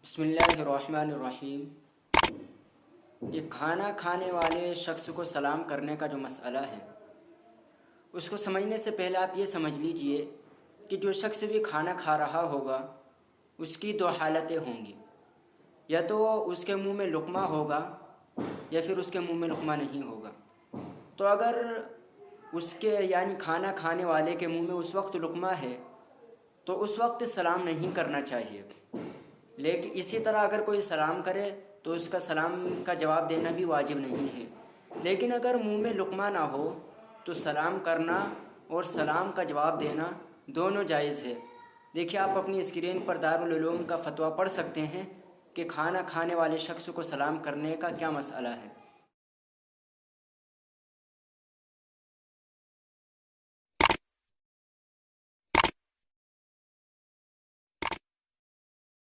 बिस्मिल्लाहिर्रहमानिर्रहीम। ये खाना खाने वाले शख्स को सलाम करने का जो मसला है, उसको समझने से पहले आप ये समझ लीजिए कि जो शख्स भी खाना खा रहा होगा उसकी दो हालतें होंगी। या तो उसके मुंह में लुक़मा होगा या फिर उसके मुंह में लुक़मा नहीं होगा। तो अगर उसके यानी खाना खाने वाले के मुंह में उस वक्त लुक़मा है तो उस वक्त सलाम नहीं करना चाहिए। लेकिन इसी तरह अगर कोई सलाम करे तो उसका सलाम का जवाब देना भी वाजिब नहीं है। लेकिन अगर मुंह में लुक़मा ना हो तो सलाम करना और सलाम का जवाब देना दोनों जायज़ है। देखिए, आप अपनी स्क्रीन पर दारुल उलूम का फ़तवा पढ़ सकते हैं कि खाना खाने वाले शख्स को सलाम करने का क्या मसला है।